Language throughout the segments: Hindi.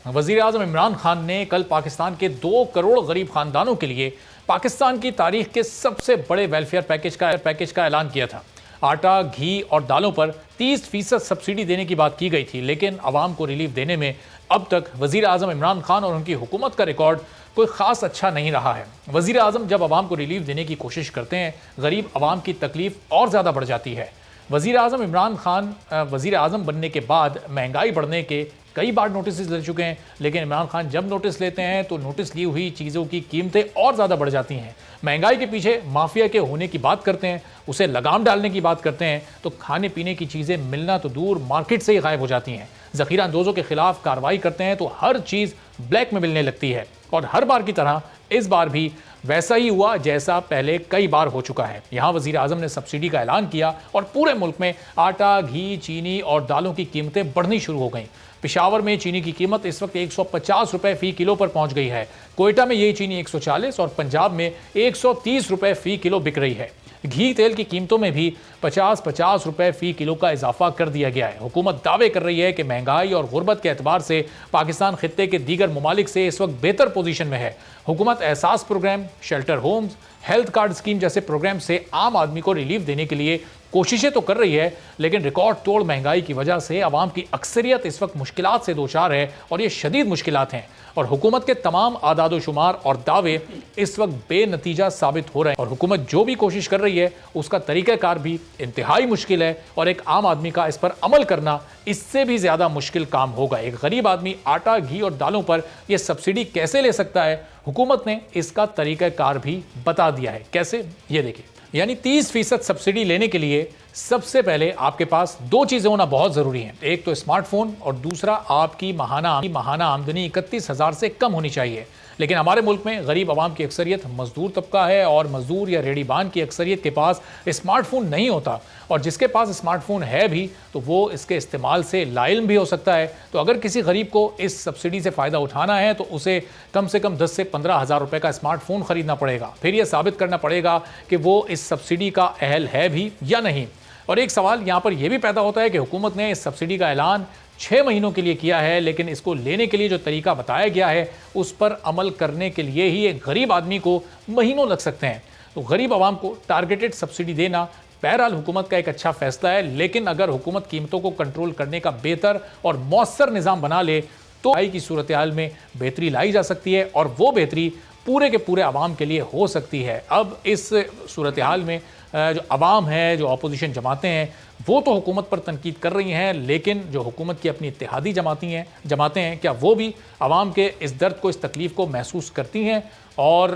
वजीर आजम इमरान खान ने कल पाकिस्तान के 2 करोड़ गरीब खानदानों के लिए पाकिस्तान की तारीख के सबसे बड़े वेलफेयर पैकेज का ऐलान किया था। आटा, घी और दालों पर 30% सब्सिडी देने की बात की गई थी, लेकिन आवाम को रिलीफ देने में अब तक वजीर आजम इमरान खान और उनकी हुकूमत का रिकॉर्ड कोई खास अच्छा नहीं रहा है। वजीर आजम जब आवाम को रिलीफ देने की कोशिश करते हैं, गरीब आवाम की तकलीफ और ज़्यादा बढ़ जाती है। वजीर आजम इमरान खान वजीर आजम बनने के बाद महंगाई बढ़ने के कई बार नोटिस ले चुके हैं, लेकिन इमरान खान जब नोटिस लेते हैं तो नोटिस ली हुई चीज़ों की कीमतें और ज़्यादा बढ़ जाती हैं। महंगाई के पीछे माफिया के होने की बात करते हैं, उसे लगाम डालने की बात करते हैं, तो खाने पीने की चीज़ें मिलना तो दूर, मार्केट से ही गायब हो जाती हैं। ज़ख़ीरा अंदोज़ों के खिलाफ कार्रवाई करते हैं तो हर चीज़ ब्लैक में मिलने लगती है, और हर बार की तरह इस बार भी वैसा ही हुआ जैसा पहले कई बार हो चुका है। यहाँ वजीर आजम ने सब्सिडी का ऐलान किया और पूरे मुल्क में आटा, घी, चीनी और दालों की कीमतें बढ़नी शुरू हो गईं। पेशावर में चीनी की कीमत इस वक्त 150 रुपए फी किलो पर पहुंच गई है। कोयटा में यही चीनी 140 और पंजाब में 130 रुपए फी किलो बिक रही है। घी तेल की कीमतों में भी 50-50 रुपए फी किलो का इजाफा कर दिया गया है। हुकूमत दावे कर रही है कि महंगाई और गुर्बत के एतबार से पाकिस्तान खित्ते के दीगर ममालिक से इस वक्त बेहतर पोजीशन में है। हुकूमत Ehsaas programme, shelter homes, health card scheme जैसे प्रोग्राम से आम आदमी को रिलीफ देने के लिए कोशिशें तो कर रही है, लेकिन रिकॉर्ड तोड़ महंगाई की वजह से आवाम की अक्सरियत इस वक्त मुश्किलात से दो चार है, और ये शदीद मुश्किलात हैं। और हुकूमत के तमाम आदादो शुमार और दावे इस वक्त बेनतीजा साबित हो रहे हैं, और हुकूमत जो भी कोशिश कर रही है उसका तरीक़ाकार भी इंतहाई मुश्किल है, और एक आम आदमी का इस पर अमल करना इससे भी ज़्यादा मुश्किल काम होगा। एक गरीब आदमी आटा, घी और दालों पर यह सब्सिडी कैसे ले सकता है? हुकूमत ने इसका तरीक़ाकार भी बता दिया है। कैसे, ये देखिए। यानी 30% सब्सिडी लेने के लिए सबसे पहले आपके पास 2 चीज़ें होना बहुत ज़रूरी हैं। एक तो स्मार्टफोन, और दूसरा आपकी माहाना आमदनी 31,000 से कम होनी चाहिए। लेकिन हमारे मुल्क में गरीब आवाम की अक्सरियत मजदूर तबका है, और मजदूर या रेडीबान की अक्सरियत के पास स्मार्टफोन नहीं होता, और जिसके पास स्मार्टफोन है भी तो वो इसके इस्तेमाल से लाइल्म भी हो सकता है। तो अगर किसी गरीब को इस सब्सिडी से फ़ायदा उठाना है तो उसे कम से कम 10 से 15 हज़ार रुपये का स्मार्टफोन ख़रीदना पड़ेगा। फिर यह साबित करना पड़ेगा कि वो इस सब्सिडी का अहल है भी या नहीं। और एक सवाल यहाँ पर यह भी पैदा होता है कि हुकूमत ने इस सब्सिडी का ऐलान 6 महीनों के लिए किया है, लेकिन इसको लेने के लिए जो तरीका बताया गया है उस पर अमल करने के लिए ही एक गरीब आदमी को महीनों लग सकते हैं। तो गरीब आवाम को टारगेटेड सब्सिडी देना बहरहाल हुकूमत का एक अच्छा फैसला है, लेकिन अगर हुकूमत कीमतों को कंट्रोल करने का बेहतर और मौसर निज़ाम बना ले तो महंगाई की सूरत हाल में बेहतरी लाई जा सकती है, और वो बेहतरी पूरे के पूरे आवाम के लिए हो सकती है। अब इस सूरत हाल में जो आवाम है, जो अपोजिशन जमातें हैं, वो तो हुकूमत पर तनकीद कर रही हैं, लेकिन जो हुकूमत की अपनी इत्तेहादी जमातें हैं, क्या वो भी आवाम के इस दर्द को, इस तकलीफ़ को महसूस करती हैं? और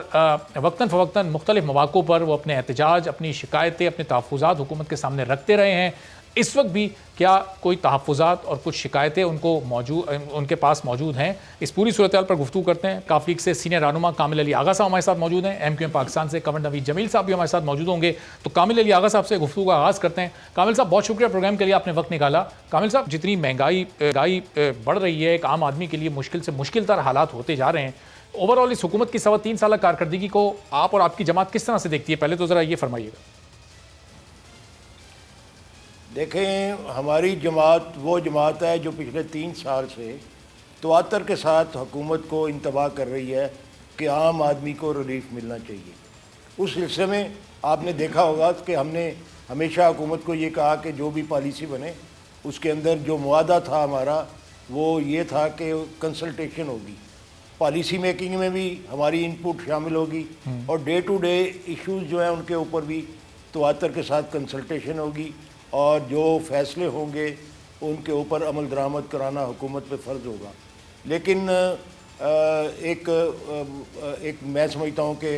वक्तन फ़वक्तन मुख्तलिफ़ मौक़ों पर वो अपने एहतजाज, अपनी शिकायतें, अपने तहफ़्फ़ुज़ात हुकूमत के सामने रखते रहे हैं। इस वक्त भी क्या कोई तहफ़्फ़ुज़ात और कुछ शिकायतें उनके पास मौजूद हैं? इस पूरी सूरत हाल पर गुफ्तगू करते हैं। काफ़ी से सीनियर रहनुमा कामिल अली आगा साहब हमारे साथ मौजूद हैं। MQM पाकिस्तान से कमर नवीद जमील साहब भी हमारे साथ मौजूद होंगे। तो कामिल अली आगा साहब से गुफ्तगू का आगाज़ करते हैं। कामिल साहब, बहुत शुक्रिया प्रोग्राम के लिए, आपने वक्त निकाला। कामिल साहब, जितनी महंगाई बढ़ रही है, एक आम आदमी के लिए मुश्किल से मुश्किल तर हालात होते जा रहे हैं, ओवरऑल इस हुकूमत की 3.25 साल कारकर्दगी को आप और आपकी जमात किस तरह से देखती है? पहले तो ज़रा ये फरमाइएगा। देखें, हमारी जमात वो जमात है जो पिछले 3 साल से तवातर के साथ हुकूमत को इंतबाह कर रही है कि आम आदमी को रिलीफ मिलना चाहिए। उस सिलसिले में आपने देखा होगा कि हमने हमेशा हुकूमत को ये कहा कि जो भी पॉलिसी बने उसके अंदर जो मुआदा था हमारा, वो ये था कि कंसल्टेशन होगी, पॉलिसी मेकिंग में भी हमारी इनपुट शामिल होगी, और डे टू डे इश्यूज़ जो हैं उनके ऊपर भी तवातर के साथ कंसल्टेशन होगी, और जो फैसले होंगे उनके ऊपर अमल दरामद कराना हुकूमत पे फ़र्ज़ होगा। लेकिन एक मैं समझता हूँ कि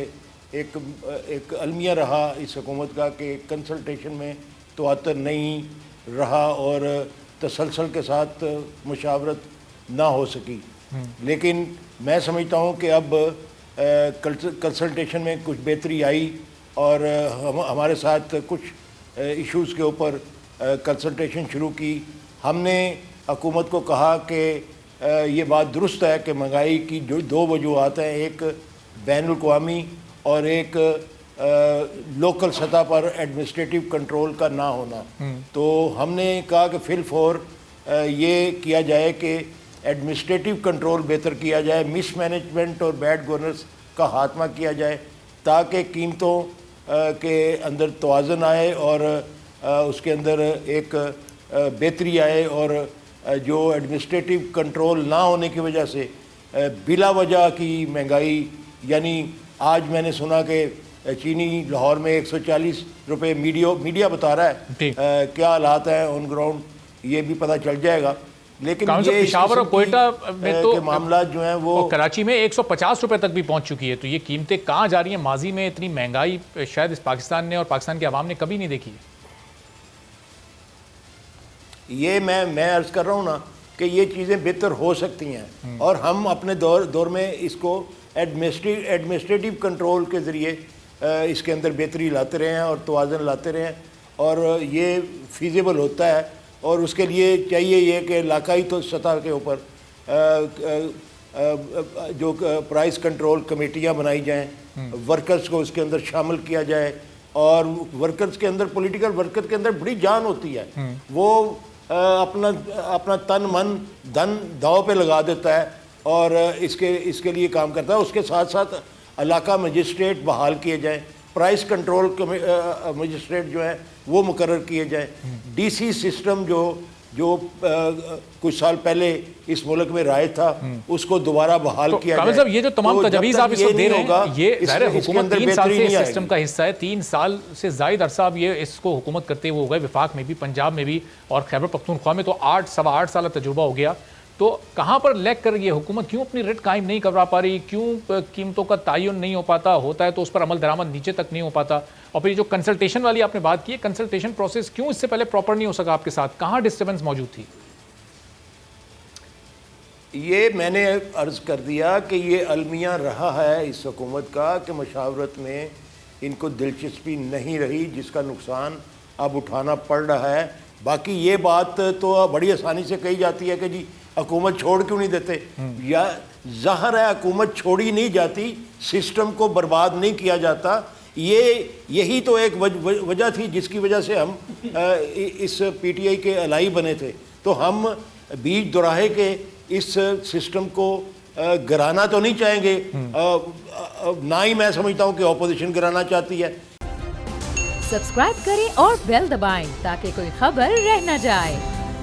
एक अलमिया रहा इस हुकूमत का कि कंसल्टेशन में तवातर नहीं रहा और तसलसल के साथ मुशावरत ना हो सकी। लेकिन मैं समझता हूँ कि अब कंसल्टेशन में कुछ बेहतरी आई, और हमारे साथ कुछ इश्यूज़ के ऊपर कंसल्टेशन शुरू की। हमने हुकूमत को कहा कि ये बात दुरुस्त है कि महंगाई की जो 2 वजूहात हैं, एक बैनुल-अक़वामी और एक लोकल सतह पर एडमिनिस्ट्रेटिव कंट्रोल का ना होना। तो हमने कहा कि फिलफौर ये किया जाए कि एडमिनिस्ट्रेटिव कंट्रोल बेहतर किया जाए, मिसमैनेजमेंट और बैड गवर्नेंस का खात्मा किया जाए, ताकि कीमतों के अंदर तवाज़ुन आए और उसके अंदर एक बेहतरी आए, और जो एडमिनिस्ट्रेटिव कंट्रोल ना होने की वजह से बिला वजह की महंगाई, यानी आज मैंने सुना कि चीनी लाहौर में 140 रुपये मीडिया बता रहा है, क्या हालात हैं ऑन ग्राउंड ये भी पता चल जाएगा। लेकिन ये पेशावर और कोयटा में तो मामला जो है वो कराची में 150 रुपए तक भी पहुंच चुकी है, तो ये कीमतें कहाँ जा रही हैं? माजी में इतनी महंगाई शायद इस पाकिस्तान ने और पाकिस्तान के अवाम ने कभी नहीं देखी है। ये मैं अर्ज कर रहा हूँ ना कि ये चीज़ें बेहतर हो सकती हैं, और हम अपने दौर में इसको एडमिनिस्ट्रेटिव कंट्रोल के ज़रिए इसके अंदर बेहतरी लाते रहे हैं और तवाज़ुन लाते रहे हैं, और ये फीजिबल होता है। और उसके लिए चाहिए ये कि इलाकाई तो सतह के ऊपर जो प्राइस कंट्रोल कमेटियाँ बनाई जाएं, वर्कर्स को उसके अंदर शामिल किया जाए, और वर्कर्स के अंदर, पॉलिटिकल वर्कर के अंदर बड़ी जान होती है, वो अपना तन मन धन दाव पे लगा देता है और इसके लिए काम करता है। उसके साथ साथ इलाका मजिस्ट्रेट बहाल किए जाएं, प्राइस कंट्रोल मजिस्ट्रेट जो है वो मुकर्रर किए जाएं, डीसी सिस्टम जो कुछ साल पहले इस मुल्क में राय था उसको दोबारा बहाल किया जाए। साहब, ये जो तमाम तजवीज़ आप इसको दे रहे हैं, ये ज़ाहिर है हुकूमत 3 साल से सिस्टम का हिस्सा है, 3 साल से ज़ायद अरसा अब ये इसको हुकूमत करते हुए हो गए, विफाक में भी, पंजाब में भी और खैबर पख्तूनख्वा में तो 8 साल तजुर्बा हो गया। तो कहाँ पर लैग कर रही है हुकूमत? क्यों अपनी रेट कायम नहीं करवा पा रही? क्यों कीमतों का तयन नहीं हो पाता? होता है तो उस पर अमल दरामद नीचे तक नहीं हो पाता। और फिर जो कंसल्टेशन वाली आपने बात की, कंसल्टेशन प्रोसेस क्यों इससे पहले प्रॉपर नहीं हो सका आपके साथ? कहाँ डिस्टर्बेंस मौजूद थी? ये मैंने अर्ज़ कर दिया कि ये अलमिया रहा है इस हुकूमत का कि मशावरत में इनको दिलचस्पी नहीं रही, जिसका नुकसान अब उठाना पड़ रहा है। बाकी ये बात तो बड़ी आसानी से कही जाती है कि जी हुकूमत छोड़ क्यों नहीं देते, या ज़ाहिर है हुकूमत छोड़ी नहीं जाती, सिस्टम को बर्बाद नहीं किया जाता। यही तो एक वजह थी जिसकी वजह से हम इस पीटीआई के अलाई बने थे। तो हम बीच दोराहे के इस सिस्टम को गिराना तो नहीं चाहेंगे, ना ही मैं समझता हूँ कि ऑपोजिशन गिराना चाहती है। सब्सक्राइब करें और बेल दबाएं ताकि कोई खबर रह न जाए।